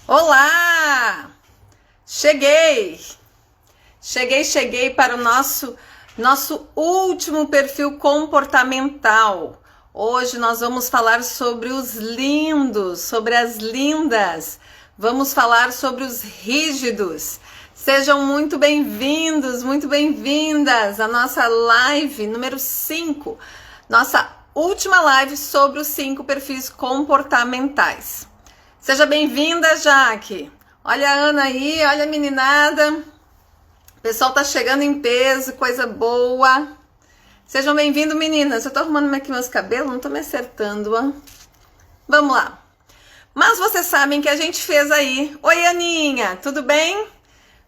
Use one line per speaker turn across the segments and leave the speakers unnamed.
Olá! Cheguei para o nosso último perfil comportamental. Hoje nós vamos falar sobre os lindos, sobre as lindas. Vamos falar sobre os rígidos. Sejam muito bem-vindos, muito bem-vindas à nossa live número 5. Nossa última live sobre os 5 perfis comportamentais. Seja bem-vinda, Jaque. Olha a Ana aí, olha a meninada. O pessoal tá chegando em peso, coisa boa. Sejam bem-vindos, meninas. Eu tô arrumando aqui meus cabelos, não tô me acertando, ó. Vamos lá. Mas vocês sabem que a gente fez aí. Oi, Aninha, tudo bem?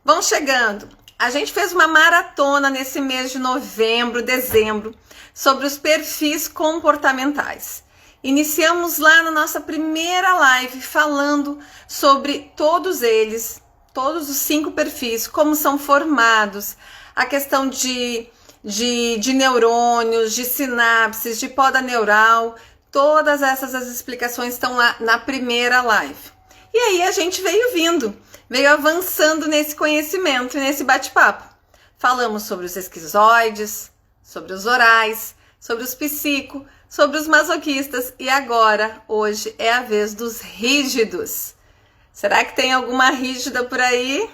Vão chegando. A gente fez uma maratona nesse mês de novembro, dezembro, sobre os perfis comportamentais. Iniciamos lá na nossa primeira live falando sobre todos eles, todos os 5 perfis, como são formados, a questão de neurônios, de sinapses, de poda neural, todas essas as explicações estão lá na primeira live. E aí a gente veio avançando nesse conhecimento, nesse bate-papo. Falamos sobre os esquizoides, sobre os orais, sobre os psico, sobre os masoquistas e agora, hoje, é a vez dos rígidos. Será que tem alguma rígida por aí?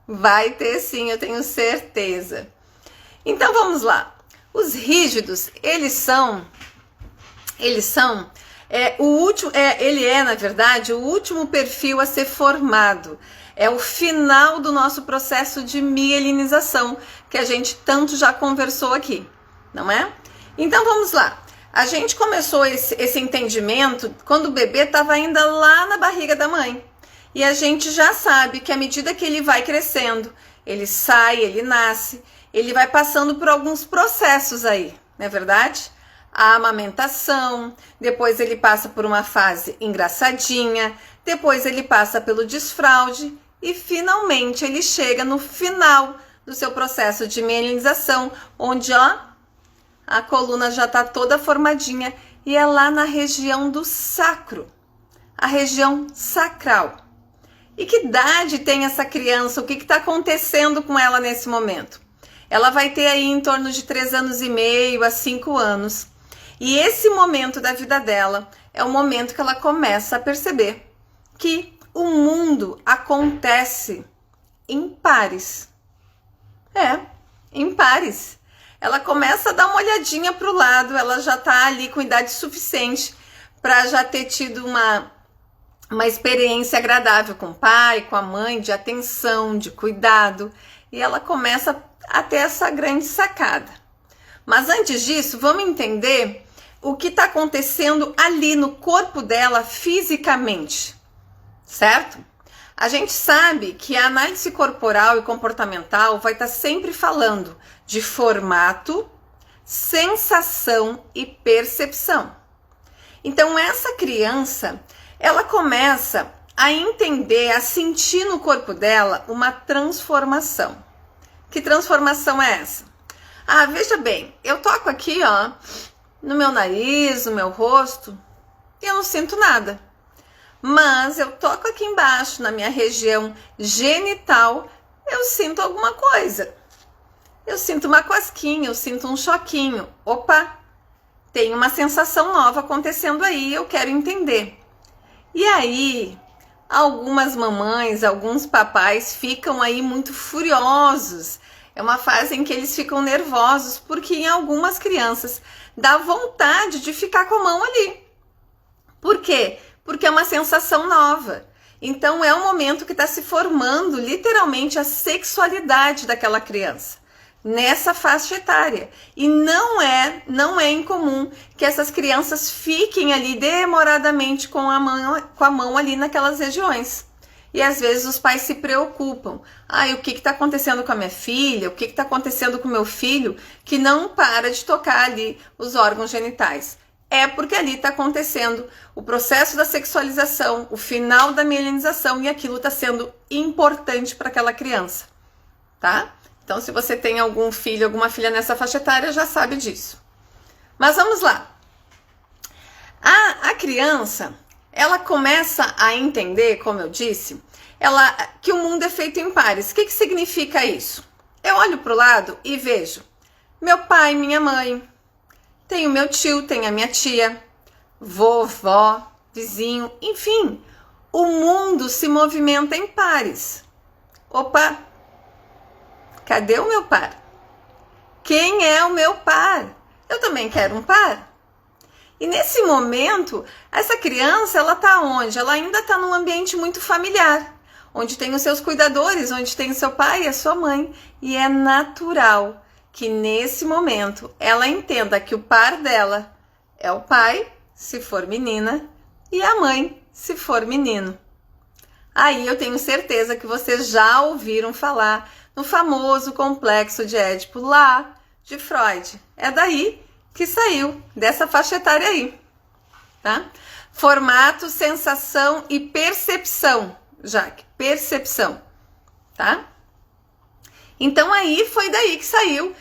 Vai ter sim, eu tenho certeza. Então vamos lá. Os rígidos, na verdade, o último perfil a ser formado. É o final do nosso processo de mielinização, que a gente tanto já conversou aqui, não é? Então vamos lá. A gente começou esse entendimento quando o bebê estava ainda lá na barriga da mãe. E a gente já sabe que à medida que ele vai crescendo, ele sai, ele nasce, ele vai passando por alguns processos aí, não é verdade? A amamentação, depois ele passa por uma fase engraçadinha, depois ele passa pelo desfraude e finalmente ele chega no final do seu processo de mielinização, onde a coluna já está toda formadinha e é lá na região do sacro, a região sacral. E que idade tem essa criança? O que está acontecendo com ela nesse momento? Ela vai ter aí em torno de 3 anos e meio a 5 anos. E esse momento da vida dela é o momento que ela começa a perceber que o mundo acontece em pares. Em pares. Ela começa a dar uma olhadinha para o lado, ela já está ali com idade suficiente para já ter tido uma experiência agradável com o pai, com a mãe, de atenção, de cuidado, e ela começa a ter essa grande sacada. Mas antes disso, vamos entender o que está acontecendo ali no corpo dela fisicamente, certo? A gente sabe que a análise corporal e comportamental vai estar sempre falando de formato, sensação e percepção. Então essa criança, ela começa a entender, a sentir no corpo dela uma transformação. Que transformação é essa? Veja bem, eu toco aqui, no meu nariz, no meu rosto, e eu não sinto nada. Mas eu toco aqui embaixo, na minha região genital, eu sinto alguma coisa. Eu sinto uma cosquinha, eu sinto um choquinho. Opa, tem uma sensação nova acontecendo aí, eu quero entender. E aí, algumas mamães, alguns papais ficam aí muito furiosos. É uma fase em que eles ficam nervosos, porque em algumas crianças dá vontade de ficar com a mão ali. Por quê? Porque é uma sensação nova. Então é um momento que está se formando literalmente a sexualidade daquela criança nessa faixa etária. E não é incomum que essas crianças fiquem ali demoradamente com a mão ali naquelas regiões. E às vezes os pais se preocupam. O que está acontecendo com a minha filha? O que está acontecendo com o meu filho? Que não para de tocar ali os órgãos genitais. É porque ali está acontecendo o processo da sexualização, o final da mielinização, e aquilo está sendo importante para aquela criança, tá? Então, se você tem algum filho, alguma filha nessa faixa etária, já sabe disso. Mas vamos lá. A criança, ela começa a entender, como eu disse, que o mundo é feito em pares. O que significa isso? Eu olho para o lado e vejo meu pai, minha mãe, tenho meu tio, tenho a minha tia, vovó, vizinho, enfim, o mundo se movimenta em pares. Opa, cadê o meu par? Quem é o meu par? Eu também quero um par. E nesse momento, essa criança, ela tá onde? Ela ainda tá num ambiente muito familiar, onde tem os seus cuidadores, onde tem o seu pai e a sua mãe. E é natural que nesse momento ela entenda que o par dela é o pai, se for menina, e a mãe, se for menino. Aí eu tenho certeza que vocês já ouviram falar no famoso complexo de Édipo lá de Freud. É daí que saiu, dessa faixa etária aí, tá? Formato, sensação e percepção, Jaque, percepção, tá? Então aí foi daí que saiu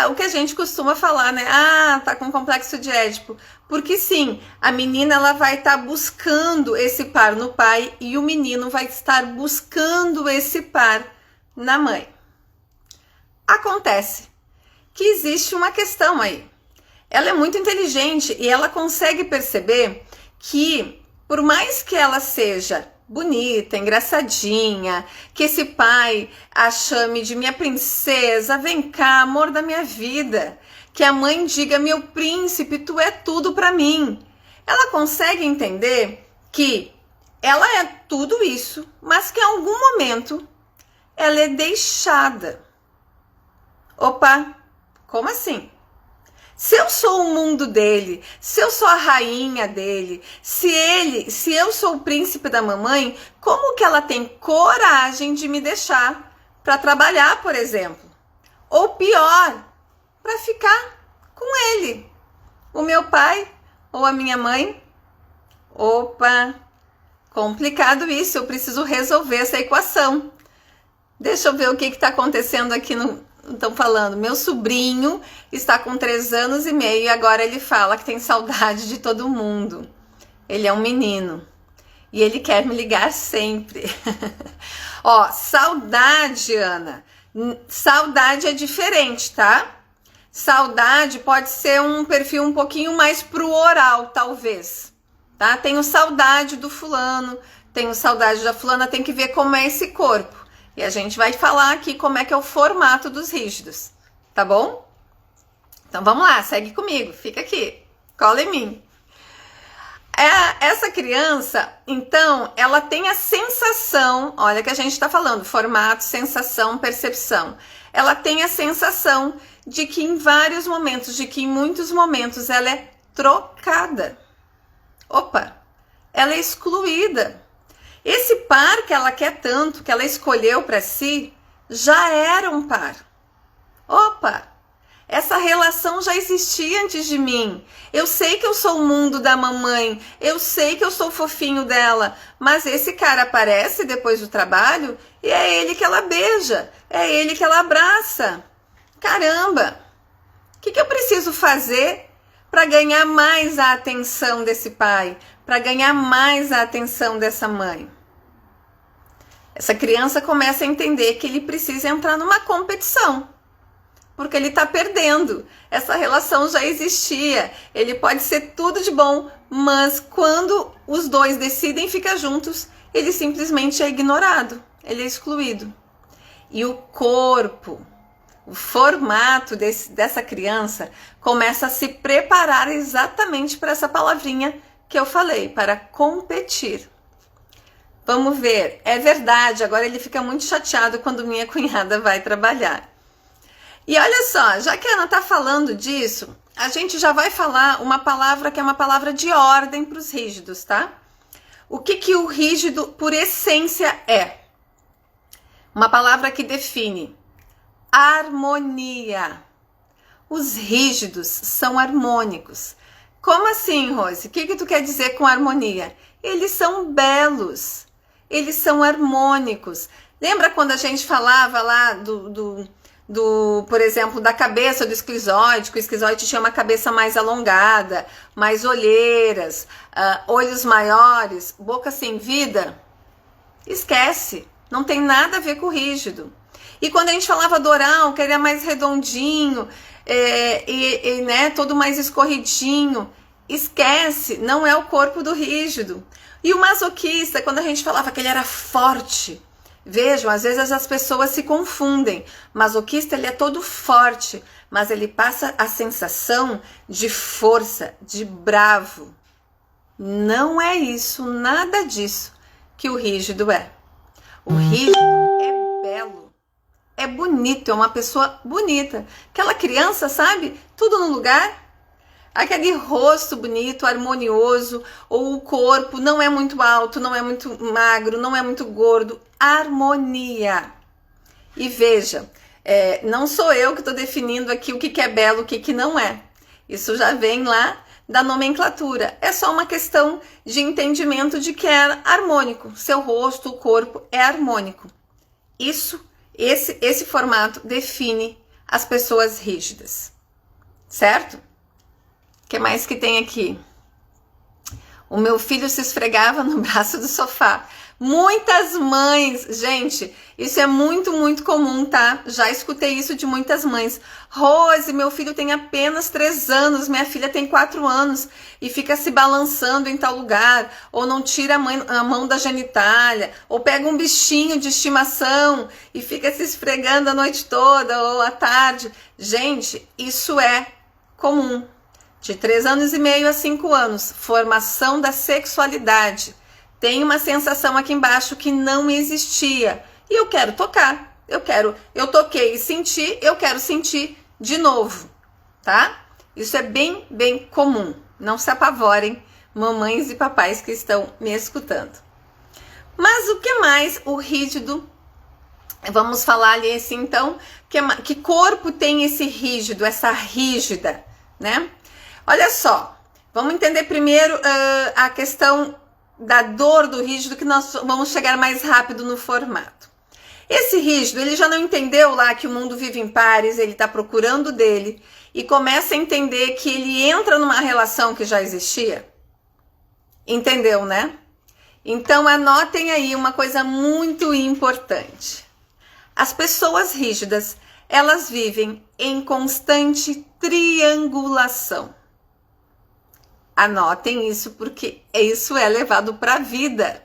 o que a gente costuma falar, né? Ah, tá com complexo de Édipo. Porque sim, a menina ela vai estar buscando esse par no pai e o menino vai estar buscando esse par na mãe. Acontece que existe uma questão aí. Ela é muito inteligente e ela consegue perceber que, por mais que ela seja bonita, engraçadinha, que esse pai a chame de minha princesa, vem cá, amor da minha vida, que a mãe diga, meu príncipe, tu é tudo pra mim. Ela consegue entender que ela é tudo isso, mas que em algum momento ela é deixada. Opa, como assim? Se eu sou o mundo dele, se eu sou a rainha dele, se eu sou o príncipe da mamãe, como que ela tem coragem de me deixar para trabalhar, por exemplo? Ou pior, para ficar com ele, o meu pai ou a minha mãe? Opa, complicado isso, eu preciso resolver essa equação. Deixa eu ver o que está acontecendo aqui no... Estão falando, meu sobrinho está com 3 anos e meio e agora ele fala que tem saudade de todo mundo. Ele é um menino e ele quer me ligar sempre. Ó, saudade, Ana. Saudade é diferente, tá? Saudade pode ser um perfil um pouquinho mais pro oral, talvez. Tá? Tenho saudade do fulano, tenho saudade da fulana, tem que ver como é esse corpo. E a gente vai falar aqui como é que é o formato dos rígidos, tá bom? Então vamos lá, segue comigo, fica aqui, cola em mim. Essa criança, então, ela tem a sensação, olha que a gente tá falando, formato, sensação, percepção. Ela tem a sensação de que em vários momentos, de que em muitos momentos ela é trocada. Opa, ela é excluída. Esse par que ela quer tanto, que ela escolheu para si, já era um par. Opa, essa relação já existia antes de mim. Eu sei que eu sou o mundo da mamãe, eu sei que eu sou o fofinho dela, mas esse cara aparece depois do trabalho e é ele que ela beija, é ele que ela abraça. Caramba, o que eu preciso fazer para ganhar mais a atenção desse pai, para ganhar mais a atenção dessa mãe? Essa criança começa a entender que ele precisa entrar numa competição, porque ele está perdendo. Essa relação já existia, ele pode ser tudo de bom, mas quando os dois decidem ficar juntos, ele simplesmente é ignorado, ele é excluído. E o corpo, o formato dessa criança começa a se preparar exatamente para essa palavrinha que eu falei, para competir. Vamos ver, é verdade, agora ele fica muito chateado quando minha cunhada vai trabalhar. E olha só, já que a Ana está falando disso, a gente já vai falar uma palavra que é uma palavra de ordem para os rígidos, tá? O que o rígido, por essência, é? Uma palavra que define harmonia. Os rígidos são harmônicos. Como assim, Rose? O que tu quer dizer com harmonia? Eles são belos, eles são harmônicos. Lembra quando a gente falava lá por exemplo, da cabeça do esquizoide, que o esquizoide tinha uma cabeça mais alongada, mais olheiras, olhos maiores, boca sem vida, esquece, não tem nada a ver com o rígido. E quando a gente falava do oral, que ele é mais redondinho, né, todo mais escorridinho, esquece, não é o corpo do rígido. E o masoquista, quando a gente falava que ele era forte, vejam, às vezes as pessoas se confundem. Masoquista, ele é todo forte, mas ele passa a sensação de força, de bravo. Não é isso, nada disso que o rígido é. O rígido é belo, é bonito, é uma pessoa bonita. Aquela criança, sabe? Tudo no lugar. Aquele rosto bonito, harmonioso, ou o corpo não é muito alto, não é muito magro, não é muito gordo. Harmonia. E veja, não sou eu que estou definindo aqui o que é belo, o que não é. Isso já vem lá da nomenclatura. É só uma questão de entendimento de que é harmônico. Seu rosto, o corpo é harmônico. Esse formato define as pessoas rígidas. Certo? O que mais que tem aqui? O meu filho se esfregava no braço do sofá. Muitas mães, gente, isso é muito, muito comum, tá? Já escutei isso de muitas mães. Rose, meu filho tem apenas 3 anos, minha filha tem 4 anos e fica se balançando em tal lugar, ou não tira a mão da genitália, ou pega um bichinho de estimação e fica se esfregando a noite toda ou à tarde. Gente, isso é comum. De 3 anos e meio a 5 anos, formação da sexualidade. Tem uma sensação aqui embaixo que não existia. E eu quero tocar. Eu toquei e senti, eu quero sentir de novo, tá? Isso é bem, bem comum. Não se apavorem, mamães e papais que estão me escutando. Mas o que mais o rígido? Vamos falar ali assim, então, que corpo tem esse rígido, essa rígida, né? Olha só, vamos entender primeiro a questão da dor do rígido, que nós vamos chegar mais rápido no formato. Esse rígido, ele já não entendeu lá que o mundo vive em pares, ele está procurando dele e começa a entender que ele entra numa relação que já existia? Entendeu, né? Então anotem aí uma coisa muito importante. As pessoas rígidas, elas vivem em constante triangulação. Anotem isso, porque isso é levado para a vida,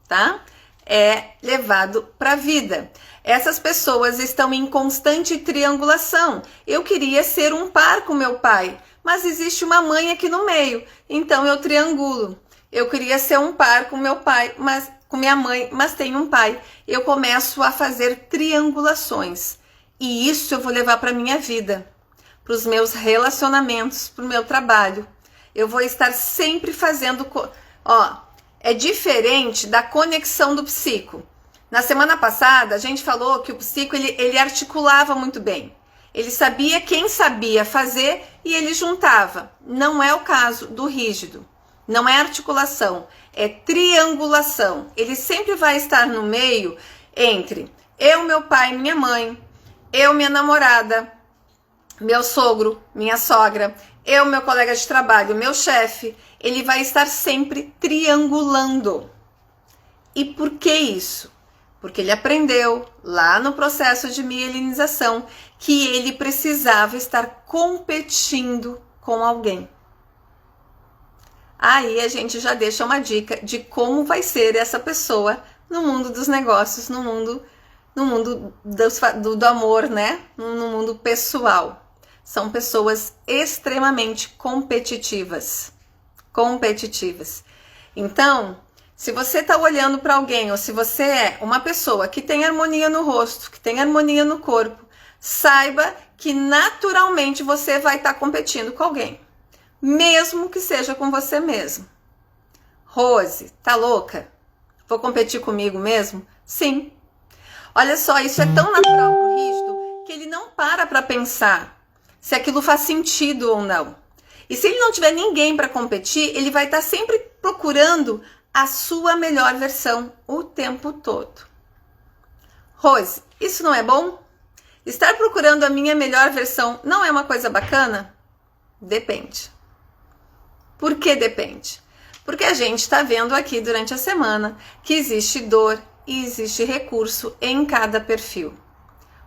tá? É levado para a vida. Essas pessoas estão em constante triangulação. Eu queria ser um par com meu pai, mas existe uma mãe aqui no meio, então eu triangulo. Eu queria ser um par com meu pai, mas com minha mãe, mas tem um pai. Eu começo a fazer triangulações. E isso eu vou levar para minha vida, para os meus relacionamentos, para o meu trabalho. Eu vou estar sempre fazendo... é diferente da conexão do psico. Na semana passada, a gente falou que o psico, ele articulava muito bem. Ele sabia quem sabia fazer e ele juntava. Não é o caso do rígido. Não é articulação, é triangulação. Ele sempre vai estar no meio entre eu, meu pai, minha mãe, eu, minha namorada, meu sogro, minha sogra, eu, meu colega de trabalho, meu chefe. Ele vai estar sempre triangulando. E por que isso? Porque ele aprendeu lá no processo de mielinização que ele precisava estar competindo com alguém. Aí a gente já deixa uma dica de como vai ser essa pessoa no mundo dos negócios, no mundo do amor, né? No mundo pessoal. São pessoas extremamente competitivas. Então, se você está olhando para alguém, ou se você é uma pessoa que tem harmonia no rosto, que tem harmonia no corpo, saiba que naturalmente você vai estar competindo com alguém, mesmo que seja com você mesmo. Rose, tá louca? Vou competir comigo mesmo? Sim. Olha só, isso é tão natural pro rígido que ele não para pensar se aquilo faz sentido ou não. E se ele não tiver ninguém para competir, ele vai estar sempre procurando a sua melhor versão o tempo todo. Rose, isso não é bom? Estar procurando a minha melhor versão não é uma coisa bacana? Depende. Por que depende? Porque a gente está vendo aqui durante a semana que existe dor e existe recurso em cada perfil.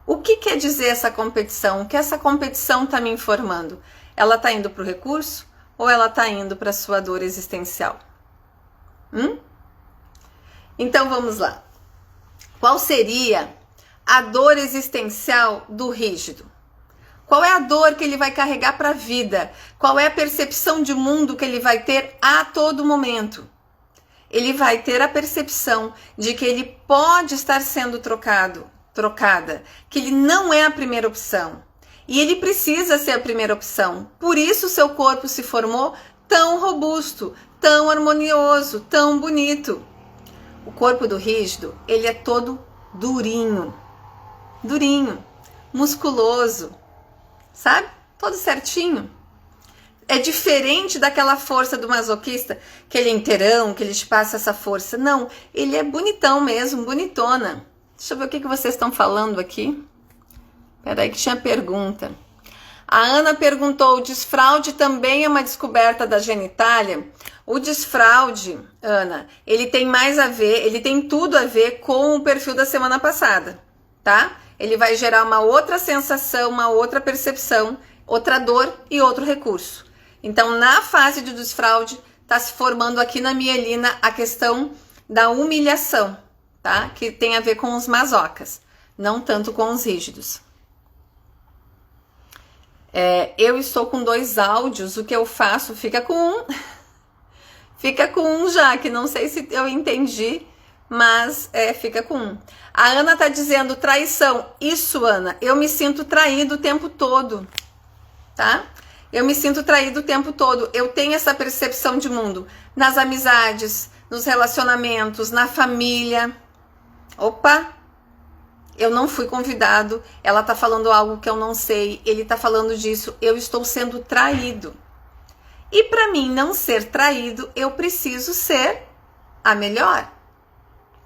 O que quer dizer essa competição? O que essa competição está me informando? Ela está indo para o recurso ou ela está indo para a sua dor existencial? Então vamos lá. Qual seria a dor existencial do rígido? Qual é a dor que ele vai carregar para a vida? Qual é a percepção de mundo que ele vai ter a todo momento? Ele vai ter a percepção de que ele pode estar sendo trocada, que ele não é a primeira opção. E ele precisa ser a primeira opção. Por isso seu corpo se formou tão robusto, tão harmonioso, tão bonito. O corpo do rígido, ele é todo durinho, musculoso, sabe? Todo certinho. É diferente daquela força do masoquista, que ele é inteirão, que ele te passa essa força. Não, ele é bonitão mesmo, bonitona. Deixa eu ver o que vocês estão falando aqui. Peraí que tinha pergunta. A Ana perguntou, o desfraude também é uma descoberta da genitália? O desfraude, Ana, ele tem mais a ver, ele tem tudo a ver com o perfil da semana passada, tá? Ele vai gerar uma outra sensação, uma outra percepção, outra dor e outro recurso. Então, na fase de desfraude, está se formando aqui na mielina a questão da humilhação, tá? Que tem a ver com os masocas, não tanto com os rígidos. Eu estou com 2 áudios, o que eu faço? Fica com um. Fica com um já, que não sei se eu entendi, mas fica com um. A Ana tá dizendo traição. Isso, Ana, eu me sinto traído o tempo todo, tá? Eu me sinto traído o tempo todo. Eu tenho essa percepção de mundo nas amizades, nos relacionamentos, na família. Opa! Eu não fui convidado, ela tá falando algo que eu não sei, ele tá falando disso, eu estou sendo traído. E para mim não ser traído, eu preciso ser a melhor.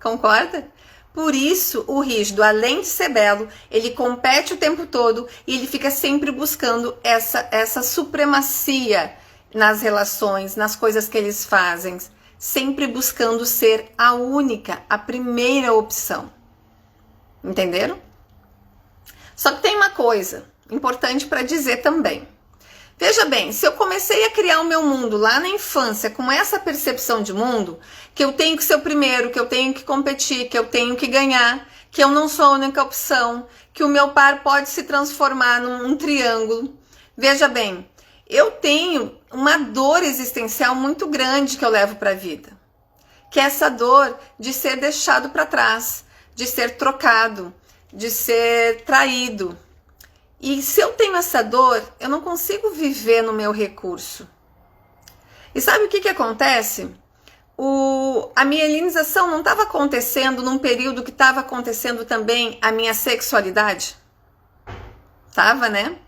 Concorda? Por isso, o rígido, além de ser belo, ele compete o tempo todo e ele fica sempre buscando essa supremacia nas relações, nas coisas que eles fazem, sempre buscando ser a única, a primeira opção. Entenderam? Só que tem uma coisa importante para dizer também. Veja bem, se eu comecei a criar o meu mundo lá na infância com essa percepção de mundo, que eu tenho que ser o primeiro, que eu tenho que competir, que eu tenho que ganhar, que eu não sou a única opção, que o meu par pode se transformar num triângulo. Veja bem, eu tenho uma dor existencial muito grande que eu levo para a vida, que é essa dor de ser deixado para trás, de ser trocado, de ser traído. E se eu tenho essa dor, eu não consigo viver no meu recurso. E sabe o que acontece? A mielinização não estava acontecendo num período que estava acontecendo também a minha sexualidade? Tava, né?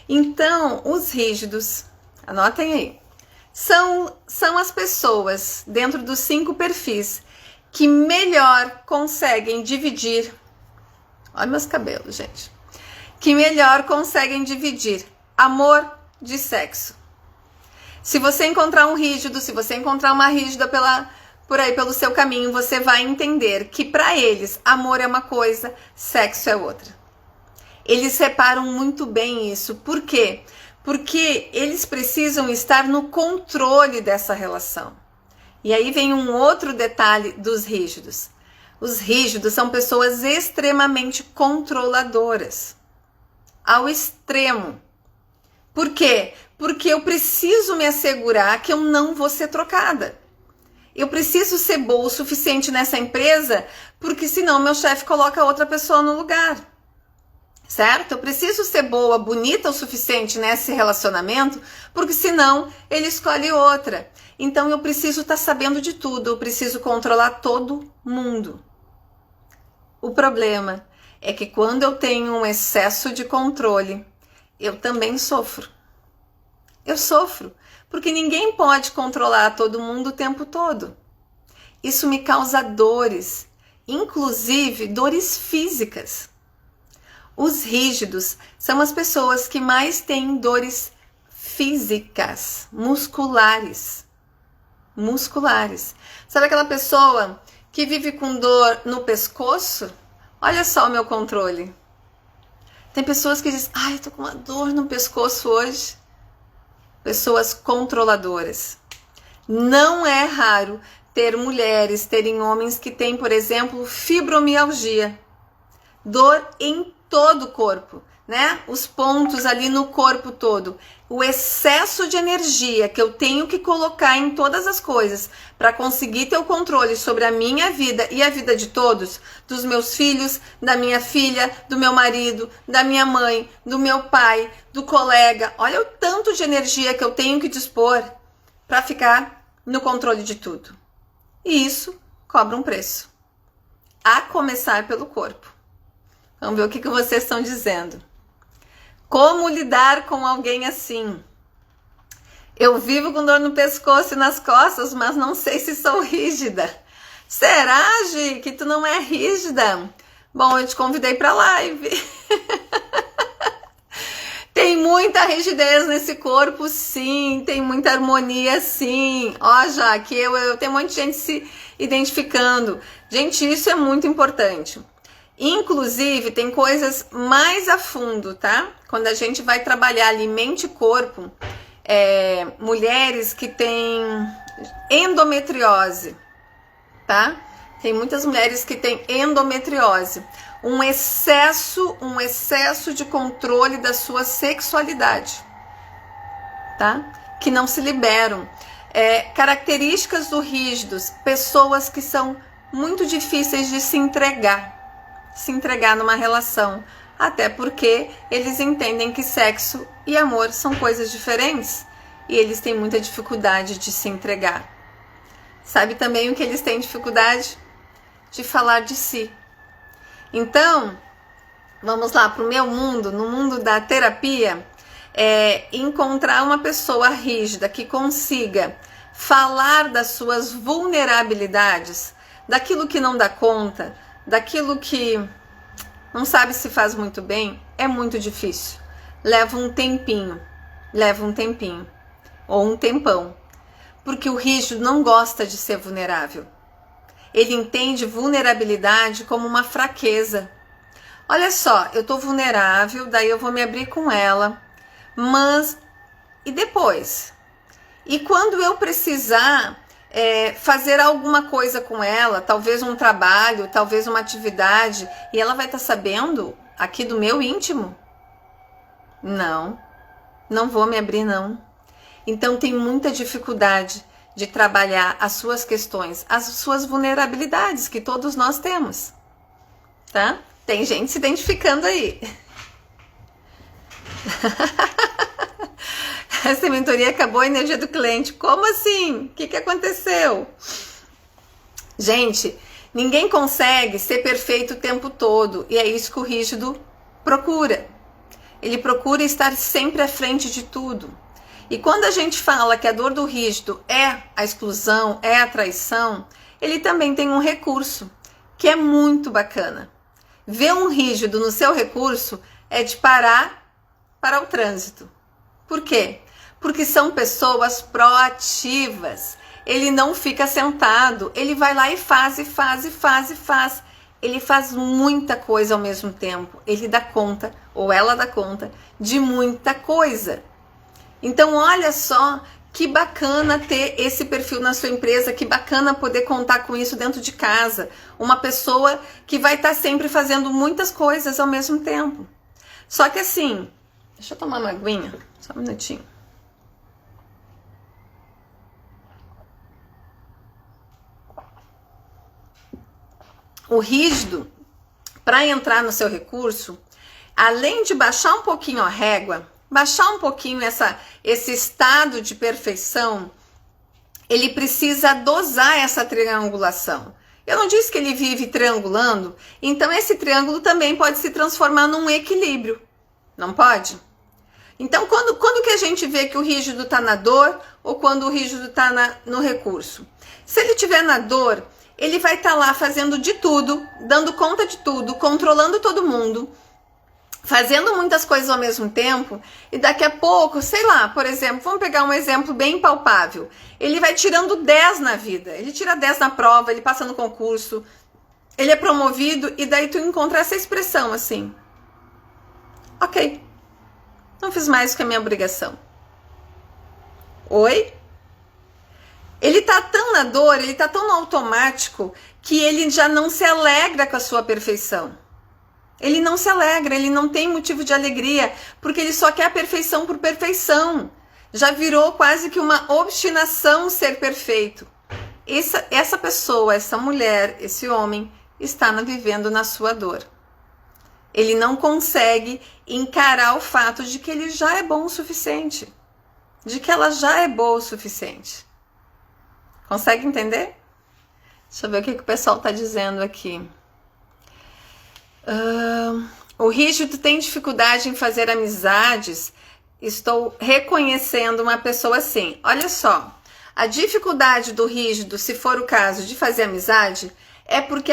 Então, os rígidos, anotem aí, são as pessoas dentro dos 5 perfis que melhor conseguem dividir. Olha meus cabelos, gente. Que melhor conseguem dividir amor de sexo. Se você encontrar um rígido, se você encontrar uma rígida por aí pelo seu caminho, você vai entender que para eles amor é uma coisa, sexo é outra. Eles separam muito bem isso. Por quê? Porque eles precisam estar no controle dessa relação. E aí vem um outro detalhe dos rígidos. Os rígidos são pessoas extremamente controladoras. Ao extremo. Por quê? Porque eu preciso me assegurar que eu não vou ser trocada. Eu preciso ser boa o suficiente nessa empresa, porque senão meu chefe coloca outra pessoa no lugar. Certo? Eu preciso ser boa, bonita o suficiente nesse relacionamento, porque senão ele escolhe outra. Então eu preciso estar sabendo de tudo, eu preciso controlar todo mundo. O problema é que quando eu tenho um excesso de controle, eu também sofro. Eu sofro, porque ninguém pode controlar todo mundo o tempo todo. Isso me causa dores, inclusive dores físicas. Os rígidos são as pessoas que mais têm dores físicas, musculares. Sabe aquela pessoa que vive com dor no pescoço? Olha só o meu controle. Tem pessoas que dizem, ai, eu tô com uma dor no pescoço hoje. Pessoas controladoras. Não é raro ter mulheres, terem homens que têm, por exemplo, fibromialgia. Dor em todo o corpo, né? Os pontos ali no corpo todo. O excesso de energia que eu tenho que colocar em todas as coisas para conseguir ter o controle sobre a minha vida e a vida de todos, dos meus filhos, da minha filha, do meu marido, da minha mãe, do meu pai, do colega. Olha o tanto de energia que eu tenho que dispor para ficar no controle de tudo. E isso cobra um preço. A começar pelo corpo. Vamos ver o que vocês estão dizendo. Como lidar com alguém assim? Eu vivo com dor no pescoço e nas costas, mas não sei se sou rígida. Será, Gi, que tu não é rígida? Bom, eu te convidei para a live. Tem muita rigidez nesse corpo, sim. Tem muita harmonia, sim. Ó, já que eu tenho um monte de gente se identificando. Gente, isso é muito importante. Inclusive, tem coisas mais a fundo, tá? Quando a gente vai trabalhar ali mente e corpo, mulheres que têm endometriose, tá? Tem muitas mulheres que têm endometriose. Um excesso de controle da sua sexualidade, tá? Que não se liberam. Características do rígidos, pessoas que são muito difíceis de se entregar numa relação, até porque eles entendem que sexo e amor são coisas diferentes e eles têm muita dificuldade de se entregar. Sabe também o que eles têm dificuldade? De falar de si. Então, vamos lá para o meu mundo, no mundo da terapia, encontrar uma pessoa rígida que consiga falar das suas vulnerabilidades, daquilo que não dá conta, daquilo que não sabe se faz muito bem, é muito difícil. Leva um tempinho, ou um tempão, porque o rígido não gosta de ser vulnerável. Ele entende vulnerabilidade como uma fraqueza. Olha só, eu tô vulnerável, daí eu vou me abrir com ela, mas e depois? E quando eu precisar fazer alguma coisa com ela, talvez um trabalho, talvez uma atividade, e ela vai estar sabendo aqui do meu íntimo? Não vou me abrir, não. Então tem muita dificuldade de trabalhar as suas questões, as suas vulnerabilidades que todos nós temos, tá? Tem gente se identificando aí. Essa mentoria acabou a energia do cliente. Como assim? O que aconteceu? Gente, ninguém consegue ser perfeito o tempo todo. E é isso que o rígido procura. Ele procura estar sempre à frente de tudo. E quando a gente fala que a dor do rígido é a exclusão, é a traição, ele também tem um recurso, que é muito bacana. Ver um rígido no seu recurso é de parar para o trânsito. Por quê? Porque são pessoas proativas. Ele não fica sentado, ele vai lá e faz. Ele faz muita coisa ao mesmo tempo. Ele dá conta, ou ela dá conta, de muita coisa. Então, olha só que bacana ter esse perfil na sua empresa, que bacana poder contar com isso dentro de casa. Uma pessoa que vai estar sempre fazendo muitas coisas ao mesmo tempo. Só que assim, deixa eu tomar uma aguinha, só um minutinho. O rígido, para entrar no seu recurso, além de baixar um pouquinho a régua, baixar um pouquinho esse estado de perfeição, ele precisa dosar essa triangulação. Eu não disse que ele vive triangulando, então esse triângulo também pode se transformar num equilíbrio, não pode? Então, quando que a gente vê que o rígido está na dor ou quando o rígido está no recurso? Se ele estiver na dor, ele vai estar lá fazendo de tudo, dando conta de tudo, controlando todo mundo. fazendo muitas coisas ao mesmo tempo, e daqui a pouco, sei lá, por exemplo, vamos pegar um exemplo bem palpável. Ele vai tirando 10 na vida, ele tira 10 na prova, ele passa no concurso, ele é promovido, e daí tu encontra essa expressão assim: ok, não fiz mais do que a minha obrigação. Oi? Ele tá tão na dor, ele tá tão no automático, que ele já não se alegra com a sua perfeição. Ele não se alegra, ele não tem motivo de alegria, porque ele só quer a perfeição por perfeição. Já virou quase que uma obstinação ser perfeito. Essa pessoa, essa mulher, esse homem, está vivendo na sua dor. Ele não consegue encarar o fato de que ele já é bom o suficiente. De que ela já é boa o suficiente. Consegue entender? Deixa eu ver o que o pessoal está dizendo aqui. O rígido tem dificuldade em fazer amizades. Estou reconhecendo uma pessoa assim. Olha só, a dificuldade do rígido, se for o caso de fazer amizade, é porque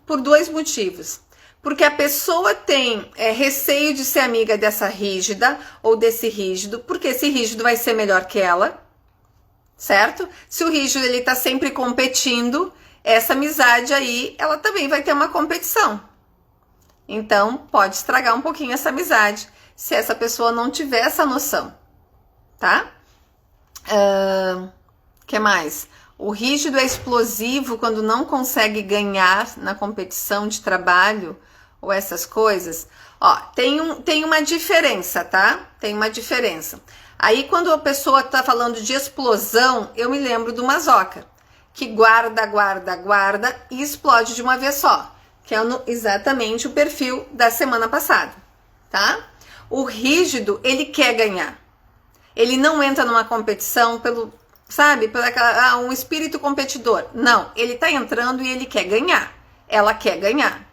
por dois motivos. Porque a pessoa tem receio de ser amiga dessa rígida ou desse rígido, porque esse rígido vai ser melhor que ela, certo? Se o rígido ele tá sempre competindo, essa amizade aí, ela também vai ter uma competição. Então, pode estragar um pouquinho essa amizade, se essa pessoa não tiver essa noção, tá? Que mais? O rígido é explosivo quando não consegue ganhar na competição de trabalho ou essas coisas. Ó, tem uma diferença, tá? Tem uma diferença. Aí, quando a pessoa tá falando de explosão, eu me lembro do masoca, que guarda e explode de uma vez só. Que é exatamente o perfil da semana passada, tá? O rígido, ele quer ganhar. Ele não entra numa competição pelo, sabe, um espírito competidor. Não, ele tá entrando e ele quer ganhar. Ela quer ganhar.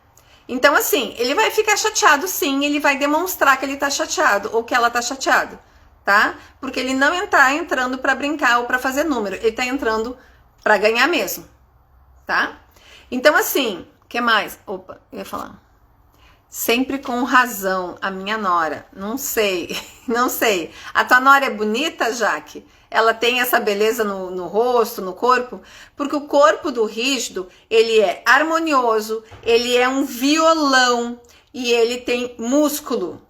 Então, assim, ele vai ficar chateado sim, ele vai demonstrar que ele tá chateado ou que ela tá chateada, tá? Porque ele não tá entrando pra brincar ou pra fazer número, ele tá entrando pra ganhar mesmo, tá? Então, assim, o que mais? Opa, eu ia falar. Sempre com razão, a minha nora. Não sei, não sei. A tua nora é bonita, Jaque? Ela tem essa beleza no rosto, no corpo? Porque o corpo do rígido, ele é harmonioso, ele é um violão e ele tem músculo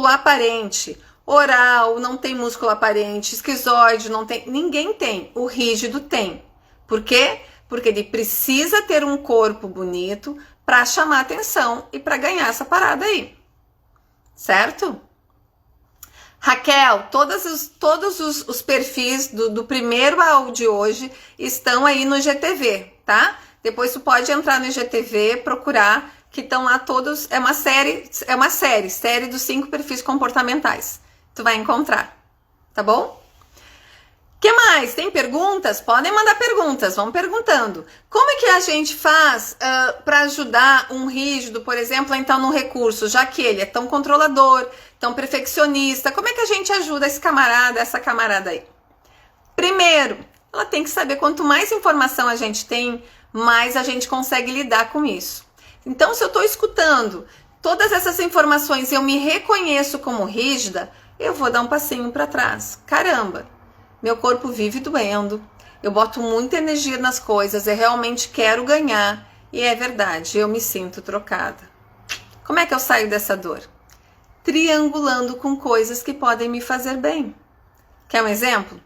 aparente. Oral, não tem músculo aparente. Esquizoide, não tem. Ninguém tem. O rígido tem. Por quê? Porque ele precisa ter um corpo bonito para chamar atenção e para ganhar essa parada aí. Certo? Raquel, todos os perfis do primeiro ao de hoje estão aí no IGTV, tá? Depois tu pode entrar no IGTV, procurar, que estão lá todos. É uma série dos 5 perfis comportamentais. Tu vai encontrar, tá bom? Que mais? Tem perguntas? Podem mandar perguntas, vão perguntando. Como é que a gente faz para ajudar um rígido, por exemplo, a entrar num recurso, já que ele é tão controlador, tão perfeccionista? Como é que a gente ajuda esse camarada, essa camarada aí? Primeiro, ela tem que saber quanto mais informação a gente tem, mais a gente consegue lidar com isso. Então, se eu estou escutando todas essas informações e eu me reconheço como rígida, eu vou dar um passinho para trás. Caramba! Meu corpo vive doendo, eu boto muita energia nas coisas, eu realmente quero ganhar e é verdade, eu me sinto trocada. Como é que eu saio dessa dor? Triangulando com coisas que podem me fazer bem. Quer um exemplo?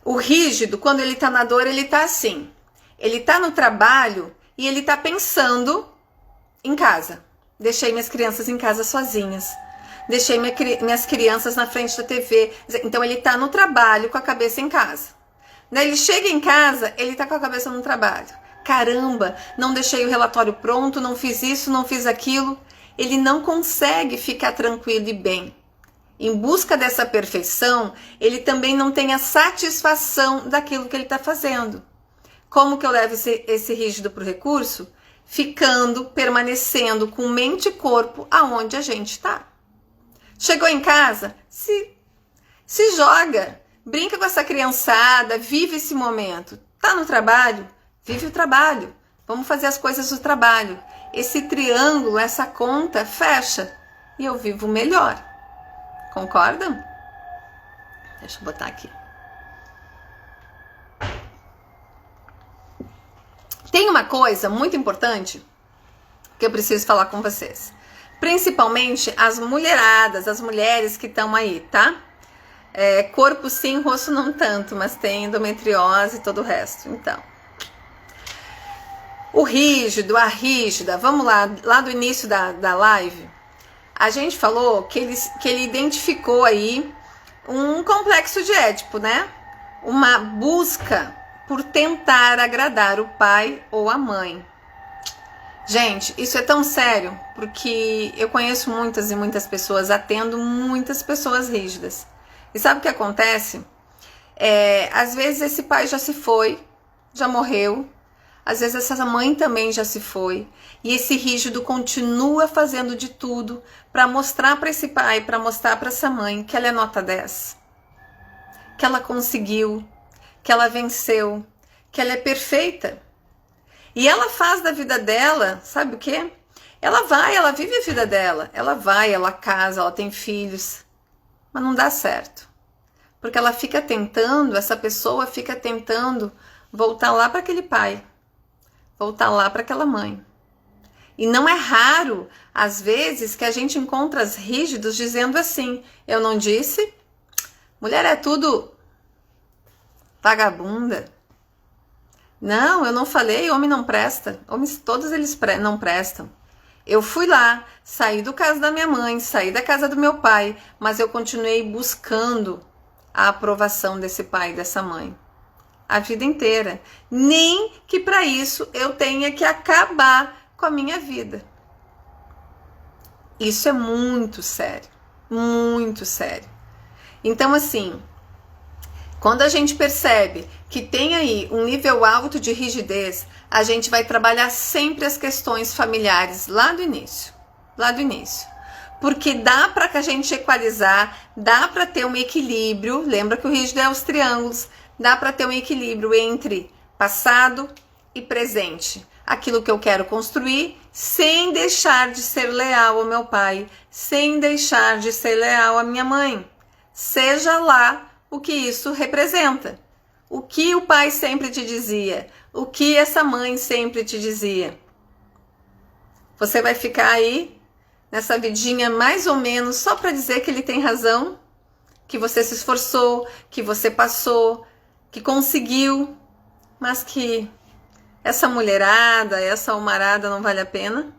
O rígido, quando ele tá na dor, ele tá assim. Ele tá no trabalho e ele tá pensando em casa. Deixei minhas crianças em casa sozinhas. Deixei minhas crianças na frente da TV. Então ele tá no trabalho com a cabeça em casa. Daí ele chega em casa, ele tá com a cabeça no trabalho. Caramba, não deixei o relatório pronto, não fiz isso, não fiz aquilo. Ele não consegue ficar tranquilo e bem. Em busca dessa perfeição, ele também não tem a satisfação daquilo que ele está fazendo. Como que eu levo esse rígido para o recurso? Permanecendo com mente e corpo aonde a gente está. Chegou em casa, se joga, brinca com essa criançada, vive esse momento. Tá no trabalho? Vive o trabalho. Vamos fazer as coisas do trabalho. Esse triângulo, essa conta, fecha. e eu vivo melhor. Concordam? Deixa eu botar aqui. Tem uma coisa muito importante que eu preciso falar com vocês. Principalmente as mulheradas, as mulheres que estão aí, tá? Corpo sim, rosto não tanto, mas tem endometriose e todo o resto. Então, o rígido, a rígida, vamos lá do início da live, a gente falou que ele identificou aí um complexo de Édipo, né? Uma busca por tentar agradar o pai ou a mãe. Gente, isso é tão sério, porque eu conheço muitas e muitas pessoas, atendo muitas pessoas rígidas. E sabe o que acontece? Às vezes esse pai já se foi, já morreu. Às vezes essa mãe também já se foi. E esse rígido continua fazendo de tudo para mostrar para esse pai, para mostrar para essa mãe que ela é nota 10. Que ela conseguiu, que ela venceu, que ela é perfeita. E ela faz da vida dela, sabe o quê? Ela vive a vida dela. Ela vai, ela casa, ela tem filhos. Mas não dá certo. Porque ela fica tentando, essa pessoa fica tentando voltar lá para aquele pai. Voltar lá para aquela mãe. E não é raro, às vezes, que a gente encontra os rígidos dizendo assim: eu não disse? Mulher é tudo vagabunda. Não, eu não falei, homem não presta. Homens, todos eles não prestam. Eu fui lá, saí do casa da minha mãe, saí da casa do meu pai, mas eu continuei buscando a aprovação desse pai e dessa mãe. A vida inteira. Nem que para isso eu tenha que acabar com a minha vida. Isso é muito sério. Muito sério. Então, assim, quando a gente percebe que tem aí um nível alto de rigidez, a gente vai trabalhar sempre as questões familiares lá do início. Lá do início. Porque dá para que a gente equalizar, dá para ter um equilíbrio. Lembra que o rígido é os triângulos. Dá para ter um equilíbrio entre passado e presente. Aquilo que eu quero construir, sem deixar de ser leal ao meu pai, sem deixar de ser leal à minha mãe. Seja lá o que isso representa. O que o pai sempre te dizia, o que essa mãe sempre te dizia. Você vai ficar aí nessa vidinha mais ou menos só para dizer que ele tem razão, que você se esforçou, que você passou, que conseguiu, mas que essa mulherada, essa almarada não vale a pena?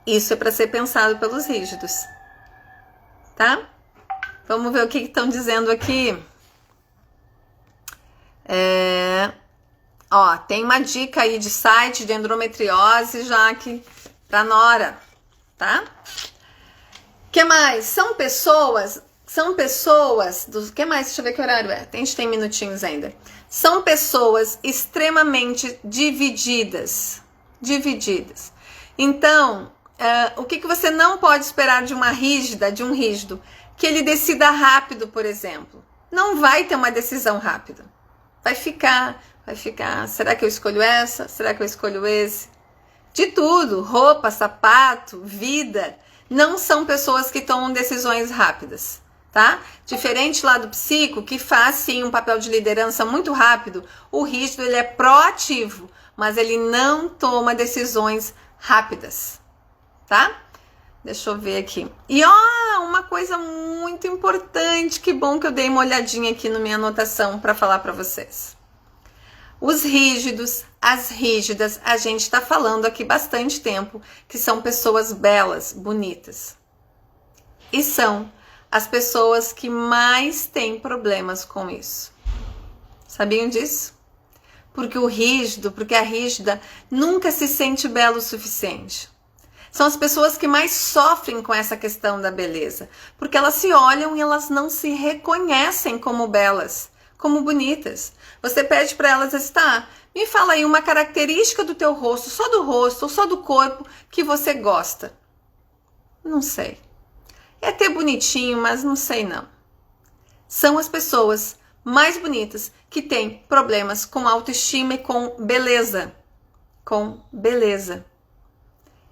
Isso é para ser pensado pelos rígidos, tá? Vamos ver o que estão dizendo aqui. Tem uma dica aí de site de endometriose, já que pra Nora, tá? Que mais? São pessoas que mais? Deixa eu ver que horário é. A gente tem minutinhos ainda. São pessoas extremamente divididas. Então, o que você não pode esperar de uma rígida, de um rígido? Que ele decida rápido, por exemplo. Não vai ter uma decisão rápida. Vai ficar. Será que eu escolho essa? Será que eu escolho esse? De tudo, roupa, sapato, vida. Não são pessoas que tomam decisões rápidas, tá? Diferente lá do psico, que faz sim um papel de liderança muito rápido, o rígido ele é proativo, mas ele não toma decisões rápidas, tá? Deixa eu ver aqui. E uma coisa muito importante, que bom que eu dei uma olhadinha aqui na minha anotação para falar para vocês. Os rígidos, as rígidas, a gente está falando aqui bastante tempo que são pessoas belas, bonitas. E são as pessoas que mais têm problemas com isso. Sabiam disso? Porque a rígida nunca se sente bela o suficiente. São as pessoas que mais sofrem com essa questão da beleza. Porque elas se olham e elas não se reconhecem como belas, como bonitas. Você pede para elas, me fala aí uma característica do teu rosto, ou só do corpo, que você gosta. Não sei. É até bonitinho, mas não sei não. São as pessoas mais bonitas que têm problemas com autoestima e com beleza.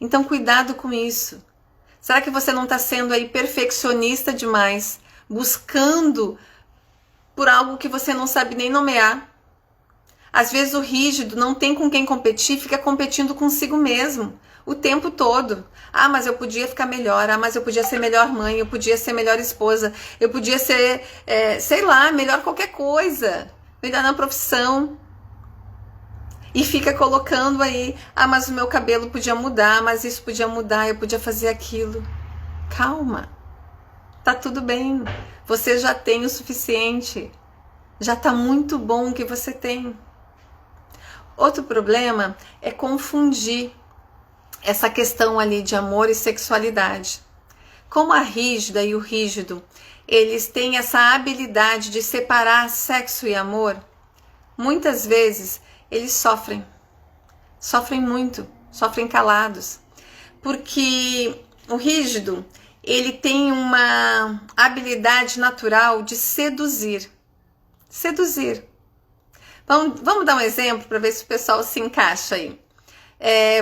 Então, cuidado com isso. Será que você não está sendo aí perfeccionista demais, buscando por algo que você não sabe nem nomear? Às vezes o rígido não tem com quem competir, fica competindo consigo mesmo o tempo todo. Ah, mas eu podia ficar melhor. Ah, mas eu podia ser melhor mãe, eu podia ser melhor esposa, eu podia ser, sei lá, melhor qualquer coisa, melhor na profissão. E fica colocando aí, ah, mas o meu cabelo podia mudar, mas isso podia mudar, eu podia fazer aquilo. Calma, tá tudo bem. Você já tem o suficiente. Já tá muito bom o que você tem. Outro problema é confundir essa questão ali de amor e sexualidade. Como a rígida e o rígido, eles têm essa habilidade de separar sexo e amor, muitas vezes eles sofrem muito, sofrem calados, porque o rígido, ele tem uma habilidade natural de seduzir. Vamos dar um exemplo para ver se o pessoal se encaixa aí.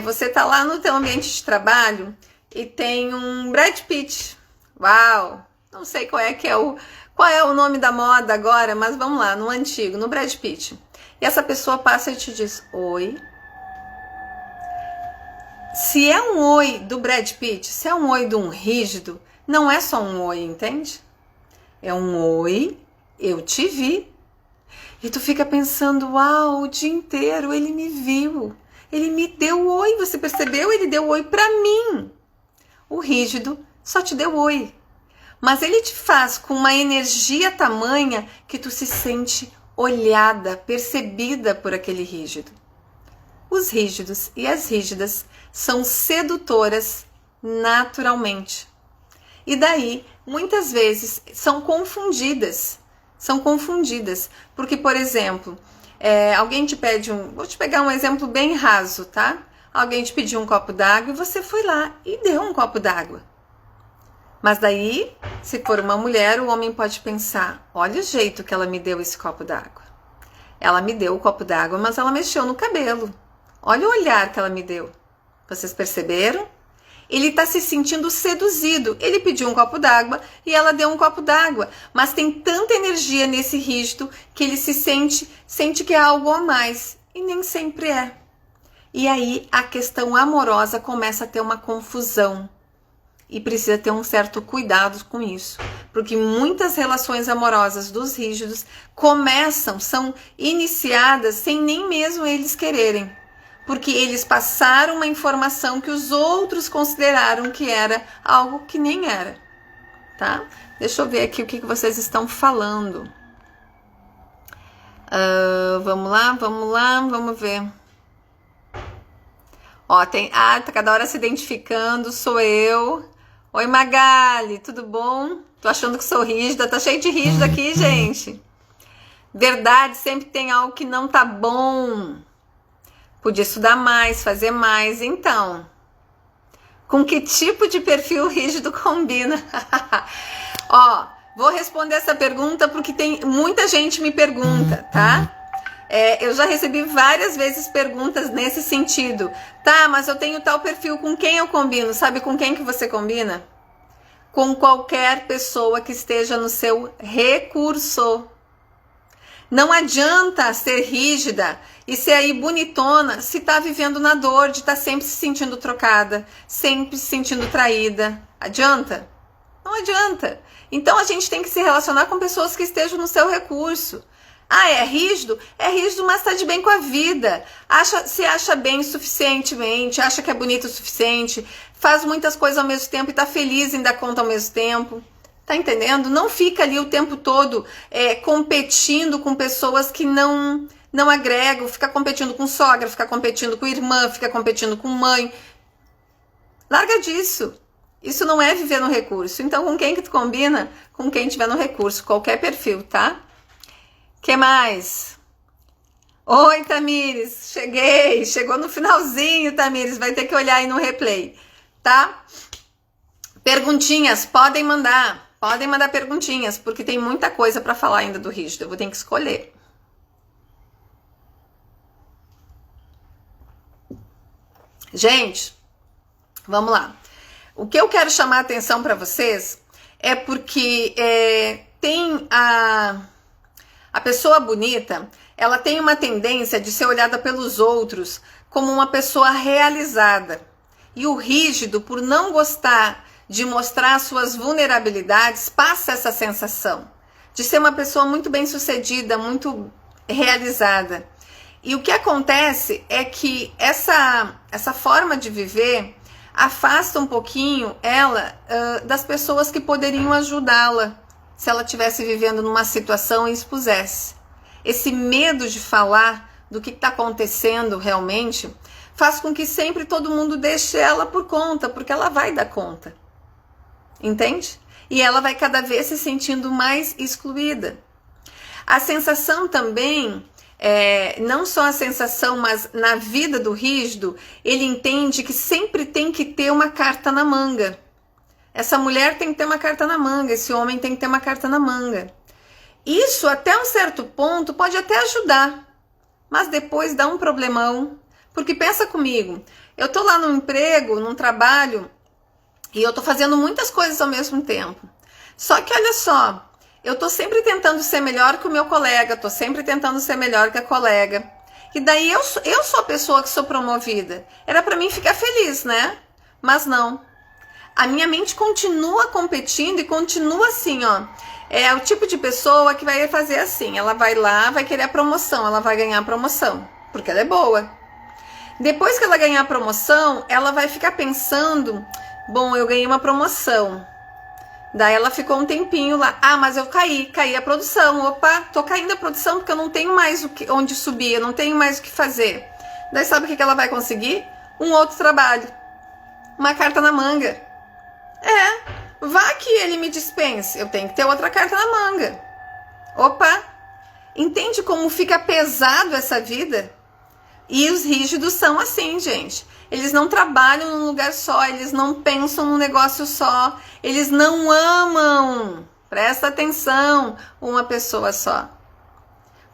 Você tá lá no teu ambiente de trabalho e tem um Brad Pitt. Uau! Não sei qual é o nome da moda agora, mas vamos lá, no antigo, no Brad Pitt. E essa pessoa passa e te diz, oi. Se é um oi do Brad Pitt, se é um oi de um rígido, não é só um oi, entende? É um oi, eu te vi. E tu fica pensando, uau, o dia inteiro ele me viu. Ele me deu oi, você percebeu? Ele deu oi pra mim. O rígido só te deu oi. Mas ele te faz com uma energia tamanha que tu se sente olhada, percebida por aquele rígido. Os rígidos e as rígidas são sedutoras naturalmente. E daí, muitas vezes, são confundidas. Porque, por exemplo, alguém te pede vou te pegar um exemplo bem raso, tá? Alguém te pediu um copo d'água e você foi lá e deu um copo d'água. Mas daí, se for uma mulher, o homem pode pensar, olha o jeito que ela me deu esse copo d'água. Ela me deu o copo d'água, mas ela mexeu no cabelo. Olha o olhar que ela me deu. Vocês perceberam? Ele está se sentindo seduzido. Ele pediu um copo d'água e ela deu um copo d'água. Mas tem tanta energia nesse rígido que ele se sente que é algo a mais. E nem sempre é. E aí a questão amorosa começa a ter uma confusão. E precisa ter um certo cuidado com isso. Porque muitas relações amorosas dos rígidos são iniciadas sem nem mesmo eles quererem. Porque eles passaram uma informação que os outros consideraram que era algo que nem era, tá? Deixa eu ver aqui o que vocês estão falando. Vamos lá, vamos ver. Ó, tá cada hora se identificando, sou eu. Oi, Magali, tudo bom? Tô achando que sou rígida, tá cheio de rígido aqui, gente. Verdade, sempre tem algo que não tá bom. Podia estudar mais, fazer mais. Então, com que tipo de perfil rígido combina? Ó, vou responder essa pergunta porque tem muita gente me pergunta, tá? Eu já recebi várias vezes perguntas nesse sentido. Tá, mas eu tenho tal perfil, com quem eu combino? Sabe com quem que você combina? Com qualquer pessoa que esteja no seu recurso. Não adianta ser rígida e ser aí bonitona se tá vivendo na dor de estar sempre se sentindo trocada, sempre se sentindo traída. Adianta? Não adianta. Então a gente tem que se relacionar com pessoas que estejam no seu recurso. Ah, é rígido? É rígido, mas tá de bem com a vida. Se acha bem suficientemente, acha que é bonito o suficiente, faz muitas coisas ao mesmo tempo e tá feliz em dar conta ao mesmo tempo. Tá entendendo? Não fica ali o tempo todo competindo com pessoas que não agregam, fica competindo com sogra, fica competindo com irmã, fica competindo com mãe. Larga disso. Isso não é viver no recurso. Então, com quem que tu combina? Com quem tiver no recurso, qualquer perfil, tá? Que mais? Oi, Tamires, cheguei. Chegou no finalzinho, Tamires. Vai ter que olhar aí no replay, tá? Perguntinhas, podem mandar. Podem mandar perguntinhas, porque tem muita coisa para falar ainda do rígido. Eu vou ter que escolher. Gente, vamos lá. O que eu quero chamar a atenção para vocês é porque tem a pessoa bonita, ela tem uma tendência de ser olhada pelos outros como uma pessoa realizada. E o rígido, por não gostar de mostrar suas vulnerabilidades, passa essa sensação de ser uma pessoa muito bem-sucedida, muito realizada. E o que acontece é que essa forma de viver afasta um pouquinho ela das pessoas que poderiam ajudá-la se ela estivesse vivendo numa situação e expusesse. Esse medo de falar do que está acontecendo realmente faz com que sempre todo mundo deixe ela por conta, porque ela vai dar conta. Entende? E ela vai cada vez se sentindo mais excluída. A sensação também, não só a sensação, mas na vida do rígido, ele entende que sempre tem que ter uma carta na manga. Essa mulher tem que ter uma carta na manga, esse homem tem que ter uma carta na manga. Isso, até um certo ponto, pode até ajudar, mas depois dá um problemão. Porque pensa comigo, eu tô lá no emprego, num trabalho, e eu tô fazendo muitas coisas ao mesmo tempo. Só que olha só, eu tô sempre tentando ser melhor que o meu colega, tô sempre tentando ser melhor que a colega. E daí eu sou a pessoa que sou promovida. Era pra mim ficar feliz, né? Mas não. A minha mente continua competindo e continua assim, ó. É o tipo de pessoa que vai fazer assim, ela vai lá, vai querer a promoção, ela vai ganhar a promoção, porque ela é boa. Depois que ela ganhar a promoção, ela vai ficar pensando, bom, eu ganhei uma promoção. Daí ela ficou um tempinho lá, mas eu caí a produção, opa, tô caindo a produção porque eu não tenho mais onde subir, eu não tenho mais o que fazer. Daí sabe o que ela vai conseguir? Um outro trabalho, uma carta na manga. Vá que ele me dispense, eu tenho que ter outra carta na manga. Opa, entende como fica pesado essa vida? E os rígidos são assim, gente. Eles não trabalham num lugar só, eles não pensam num negócio só, eles não amam, presta atenção, uma pessoa só.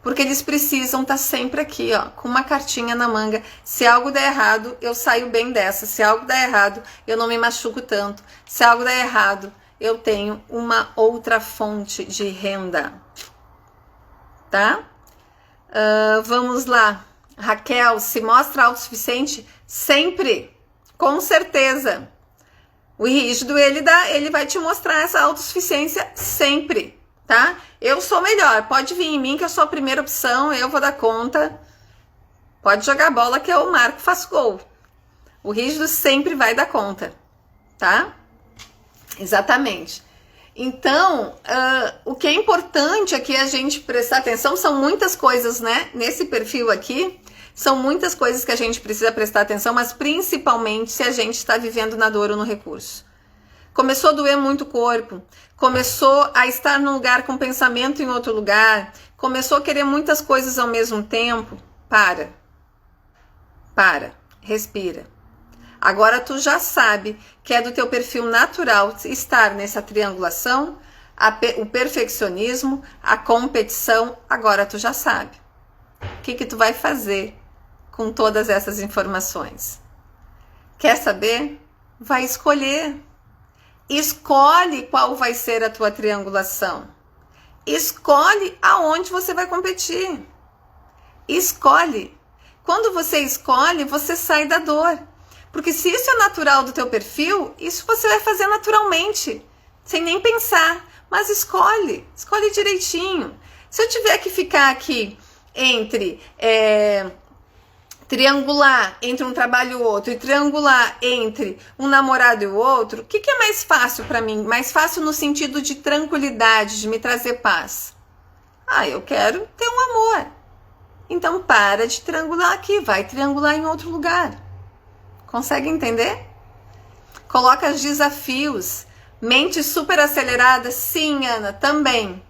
Porque eles precisam estar sempre aqui, ó, com uma cartinha na manga. Se algo der errado, eu saio bem dessa. Se algo der errado, eu não me machuco tanto. Se algo der errado, eu tenho uma outra fonte de renda. Tá? Vamos lá. Raquel, se mostra autossuficiente? Sempre. Com certeza. O rígido, ele vai te mostrar essa autossuficiência sempre. Tá? Eu sou melhor, pode vir em mim que eu sou a primeira opção, eu vou dar conta. Pode jogar bola que eu marco, faço gol. O rígido sempre vai dar conta, tá? Exatamente. Então, o que é importante aqui a gente prestar atenção são muitas coisas, né? Nesse perfil aqui, são muitas coisas que a gente precisa prestar atenção, mas principalmente se a gente está vivendo na dor ou no recurso. Começou a doer muito o corpo, começou a estar num lugar com pensamento em outro lugar, começou a querer muitas coisas ao mesmo tempo, para, respira. Agora tu já sabe que é do teu perfil natural estar nessa triangulação, o perfeccionismo, a competição, agora tu já sabe. O que tu vai fazer com todas essas informações? Quer saber? Vai escolher. Escolhe qual vai ser a tua triangulação. Escolhe aonde você vai competir. Escolhe. Quando você escolhe, você sai da dor. Porque se isso é natural do teu perfil, isso você vai fazer naturalmente, sem nem pensar. Mas escolhe direitinho. Se eu tiver que ficar aqui entre triangular entre um trabalho e o outro e triangular entre um namorado e o outro, o que é mais fácil para mim? Mais fácil no sentido de tranquilidade, de me trazer paz. Eu quero ter um amor. Então para de triangular aqui, vai triangular em outro lugar. Consegue entender? Coloca os desafios. Mente super acelerada? Sim, Ana, também.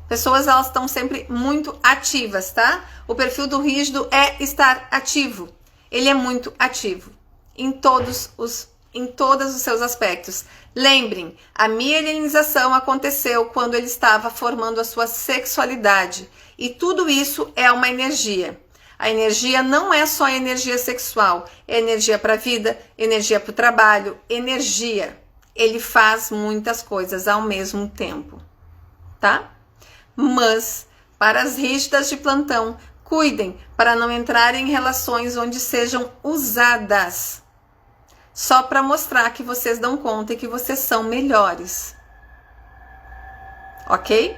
Pessoas, elas estão sempre muito ativas, tá? O perfil do rígido é estar ativo. Ele é muito ativo em todos os seus aspectos. Lembrem, a mielinização aconteceu quando ele estava formando a sua sexualidade. E tudo isso é uma energia. A energia não é só energia sexual, é energia para a vida, energia para o trabalho, energia. Ele faz muitas coisas ao mesmo tempo, tá? Mas, para as rígidas de plantão, cuidem para não entrarem em relações onde sejam usadas só para mostrar que vocês dão conta e que vocês são melhores. Ok?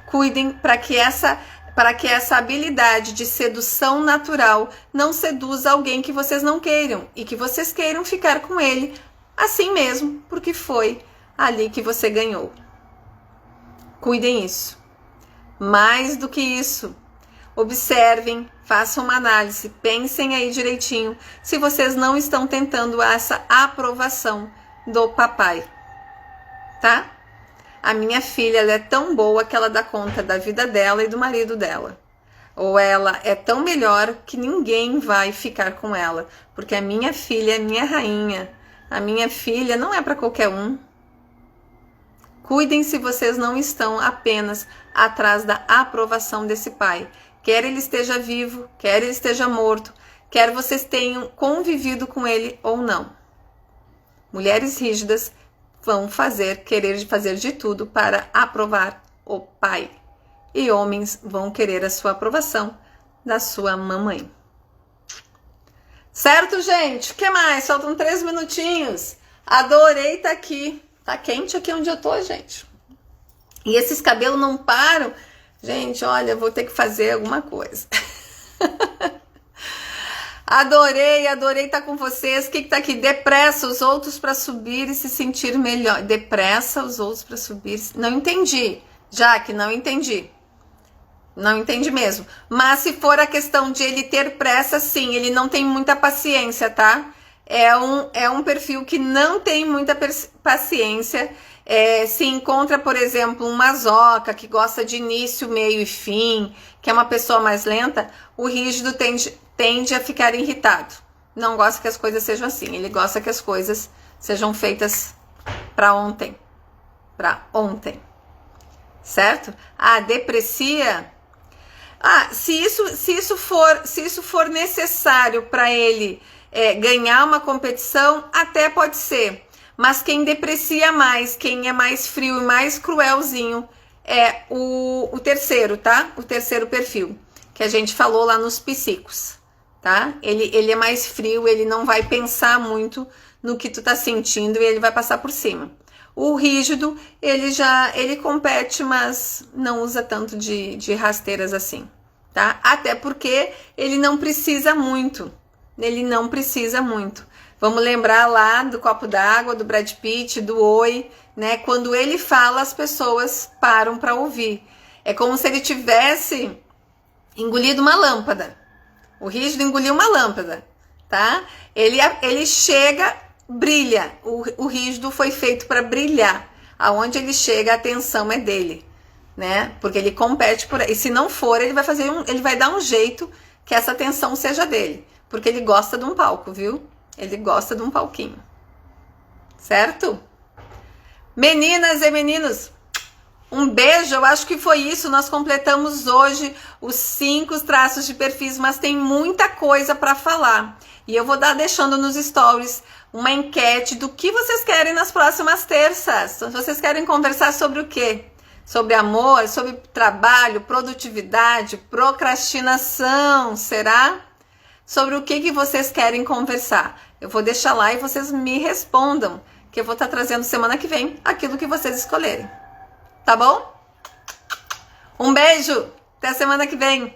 Cuidem para que essa habilidade de sedução natural não seduza alguém que vocês não queiram e que vocês queiram ficar com ele assim mesmo, porque foi ali que você ganhou. Cuidem isso. Mais do que isso, observem, façam uma análise, pensem aí direitinho se vocês não estão tentando essa aprovação do papai, tá? A minha filha, ela é tão boa que ela dá conta da vida dela e do marido dela. Ou ela é tão melhor que ninguém vai ficar com ela, porque a minha filha é minha rainha. A minha filha não é para qualquer um. Cuidem se vocês não estão apenas atrás da aprovação desse pai. Quer ele esteja vivo, quer ele esteja morto, quer vocês tenham convivido com ele ou não. Mulheres rígidas vão querer fazer de tudo para aprovar o pai. E homens vão querer a sua aprovação da sua mamãe. Certo, gente? O que mais? Faltam 3 minutinhos. Adorei estar aqui. Tá quente aqui onde eu tô, gente. E esses cabelos não param. Gente, olha, vou ter que fazer alguma coisa. Adorei estar com vocês. O que tá aqui? Depressa os outros para subir e se sentir melhor. Depressa os outros para subir. Não entendi. Jaque, não entendi. Não entendi mesmo. Mas se for a questão de ele ter pressa, sim, ele não tem muita paciência, tá? É um perfil que não tem muita paciência. Se encontra, por exemplo, um masoca que gosta de início, meio e fim, que é uma pessoa mais lenta, o rígido tende a ficar irritado. Não gosta que as coisas sejam assim. Ele gosta que as coisas sejam feitas para ontem. Para ontem. Certo? Deprecia. Se isso for necessário para ele ganhar uma competição, até pode ser. Mas quem deprecia mais, quem é mais frio e mais cruelzinho é o terceiro, tá? O terceiro perfil, que a gente falou lá nos psíquicos, tá? Ele é mais frio, ele não vai pensar muito no que tu tá sentindo e ele vai passar por cima. O rígido, ele compete, mas não usa tanto de rasteiras assim, tá? Até porque ele não precisa muito. Ele não precisa muito. Vamos lembrar lá do copo d'água, do Brad Pitt, do Oi, né? Quando ele fala, as pessoas param para ouvir. É como se ele tivesse engolido uma lâmpada. O rígido engoliu uma lâmpada, tá? Ele chega, brilha. O rígido foi feito para brilhar. Aonde ele chega, a atenção é dele, né? Porque ele compete por aí. E se não for, ele vai dar um jeito que essa atenção seja dele. Porque ele gosta de um palco, viu? Ele gosta de um palquinho. Certo? Meninas e meninos, um beijo. Eu acho que foi isso. Nós completamos hoje os 5 traços de perfis, mas tem muita coisa para falar. E eu vou deixando nos stories uma enquete do que vocês querem nas próximas terças. Vocês querem conversar sobre o quê? Sobre amor, sobre trabalho, produtividade, procrastinação, será? Sobre o que vocês querem conversar. Eu vou deixar lá e vocês me respondam, que eu vou estar trazendo semana que vem aquilo que vocês escolherem. Tá bom? Um beijo, até semana que vem.